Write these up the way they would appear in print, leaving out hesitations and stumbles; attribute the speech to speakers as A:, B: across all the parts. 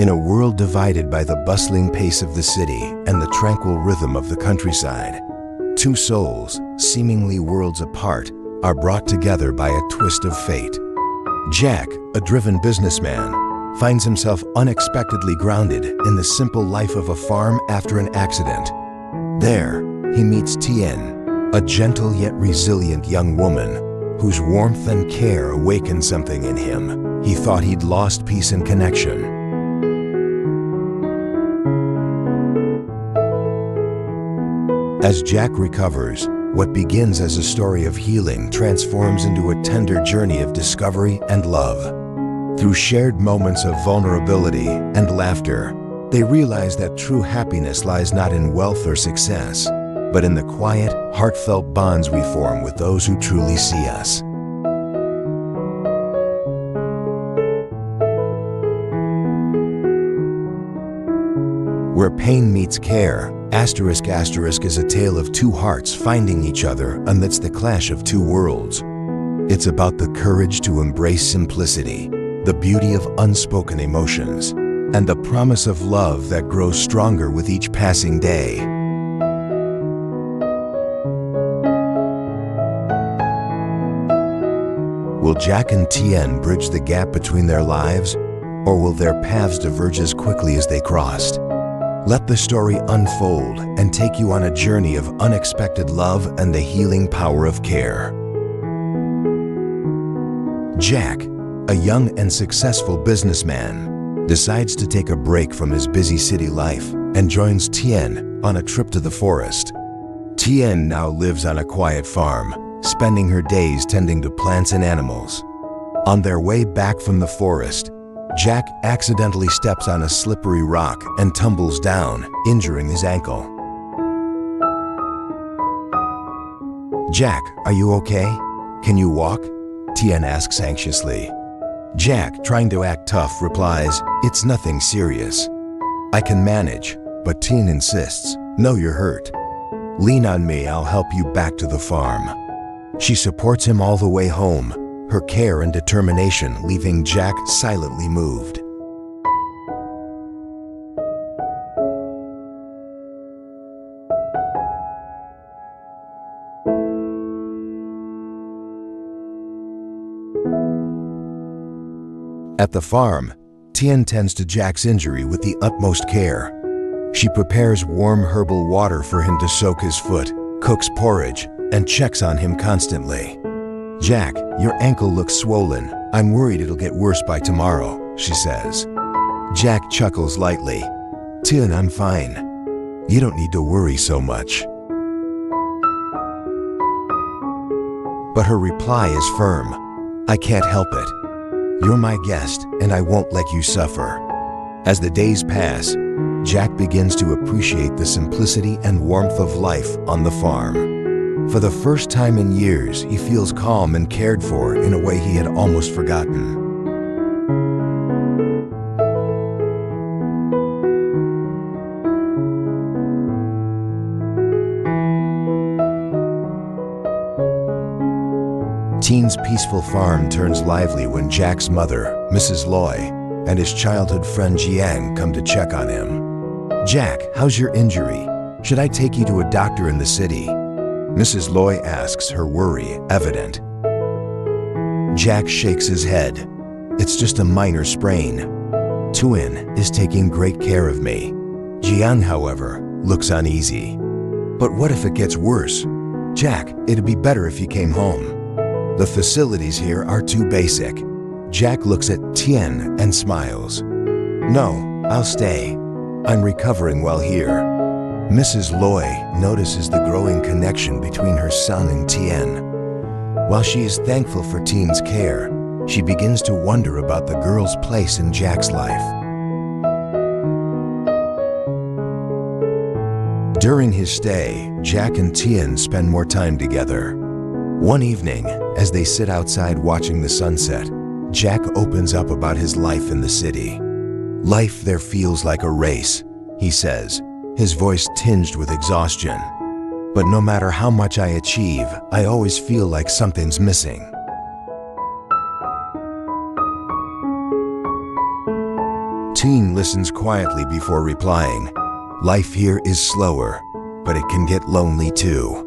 A: In a world divided by the bustling pace of the city and the tranquil rhythm of the countryside, two souls, seemingly worlds apart, are brought together by a twist of fate. Jack, a driven businessman, finds himself unexpectedly grounded in the simple life of a farm after an accident. There, he meets Tien, a gentle yet resilient young woman whose warmth and care awaken something in him. He thought he'd lost peace and connection. As Jack recovers, what begins as a story of healing transforms into a tender journey of discovery and love. Through shared moments of vulnerability and laughter, they realize that true happiness lies not in wealth or success, but in the quiet, heartfelt bonds we form with those who truly see us. Where pain meets care, *** is a tale of two hearts finding each other amidst the clash of two worlds. It's about the courage to embrace simplicity, the beauty of unspoken emotions, and the promise of love that grows stronger with each passing day. Will Jack and Tien bridge the gap between their lives, or will their paths diverge as quickly as they crossed? Let the story unfold and take you on a journey of unexpected love and the healing power of care. Jack, a young and successful businessman, decides to take a break from his busy city life and joins Tien on a trip to the forest. Tien now lives on a quiet farm, spending her days tending to plants and animals. On their way back from the forest, Jack accidentally steps on a slippery rock and tumbles down, injuring his ankle. "Jack, are you okay? Can you walk?" Tien asks anxiously. Jack, trying to act tough, replies, "It's nothing serious. I can manage," but Tien insists, "No, you're hurt. Lean on me, I'll help you back to the farm." She supports him all the way home, her care and determination leaving Jack silently moved. At the farm, Tien tends to Jack's injury with the utmost care. She prepares warm herbal water for him to soak his foot, cooks porridge, and checks on him constantly. "Jack, your ankle looks swollen. I'm worried it'll get worse by tomorrow," she says. Jack chuckles lightly. "Tien, I'm fine. You don't need to worry so much." But her reply is firm. "I can't help it. You're my guest, and I won't let you suffer." As the days pass, Jack begins to appreciate the simplicity and warmth of life on the farm. For the first time in years, he feels calm and cared for in a way he had almost forgotten. Tien's peaceful farm turns lively when Jack's mother, Mrs. Loy, and his childhood friend Jiang come to check on him. "Jack, how's your injury? Should I take you to a doctor in the city?" Mrs. Loy asks, her worry evident. Jack shakes his head. "It's just a minor sprain. Tien is taking great care of me." Jiang, however, looks uneasy. "But what if it gets worse? Jack, it'd be better if you came home. The facilities here are too basic." Jack looks at Tien and smiles. "No, I'll stay. I'm recovering well here." Mrs. Loy notices the growing connection between her son and Tien. While she is thankful for Tien's care, she begins to wonder about the girl's place in Jack's life. During his stay, Jack and Tien spend more time together. One evening, as they sit outside watching the sunset, Jack opens up about his life in the city. "Life there feels like a race," he says, his voice tinged with exhaustion. "But no matter how much I achieve, I always feel like something's missing." Tien listens quietly before replying. Life here is slower, but it can get lonely too.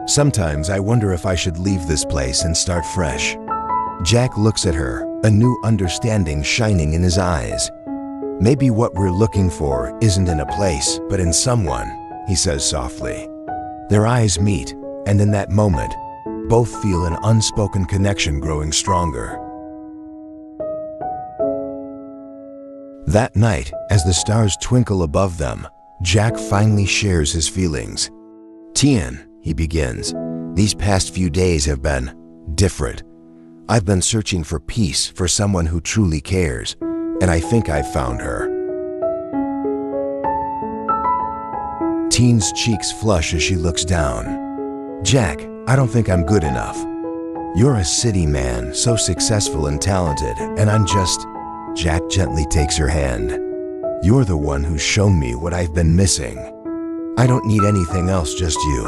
A: Sometimes I wonder if I should leave this place and start fresh. Jack looks at her, a new understanding shining in his eyes. Maybe what we're looking for isn't in a place, but in someone, he says softly. Their eyes meet, and in that moment, both feel an unspoken connection growing stronger. That night, as the stars twinkle above them, Jack finally shares his feelings. Tien, he begins, these past few days have been different. I've been searching for peace, for someone who truly cares, and I think I've found her. Tien's cheeks flush as she looks down. Jack, I don't think I'm good enough. You're a city man, so successful and talented, and I'm just... Jack gently takes her hand. You're the one who's shown me what I've been missing. I don't need anything else, just you.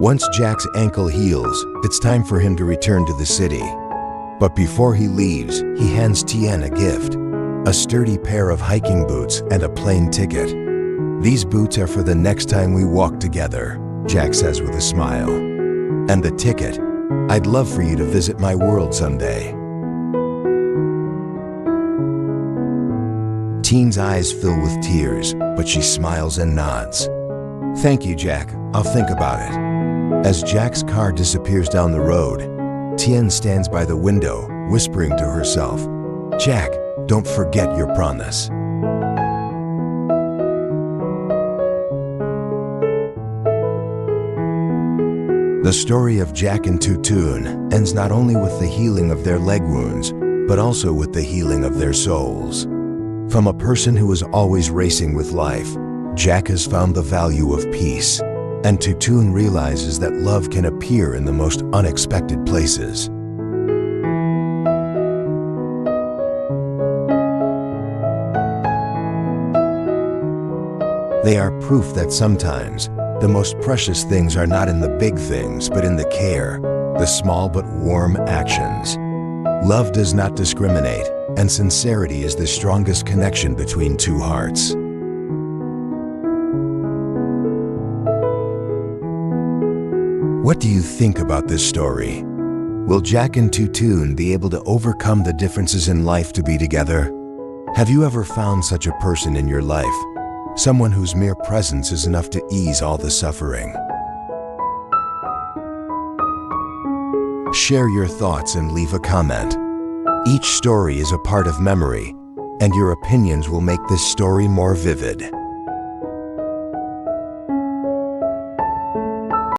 A: Once Jack's ankle heals, it's time for him to return to the city. But before he leaves, he hands Tien a gift, a sturdy pair of hiking boots and a plane ticket. These boots are for the next time we walk together, Jack says with a smile. And the ticket, I'd love for you to visit my world someday. Tien's eyes fill with tears, but she smiles and nods. Thank you, Jack. I'll think about it. As Jack's car disappears down the road, Tien stands by the window, whispering to herself, Jack, don't forget your promise. The story of Jack and Tu Tien ends not only with the healing of their leg wounds, but also with the healing of their souls. From a person who is always racing with life, Jack has found the value of peace, and Tu Tien realizes that love can appear in the most unexpected places. They are proof that sometimes the most precious things are not in the big things, but in the care, the small but warm actions. Love does not discriminate, and sincerity is the strongest connection between two hearts. What do you think about this story? Will Jack and Tu Tien be able to overcome the differences in life to be together? Have you ever found such a person in your life? Someone whose mere presence is enough to ease all the suffering. Share your thoughts and leave a comment. Each story is a part of memory, and your opinions will make this story more vivid.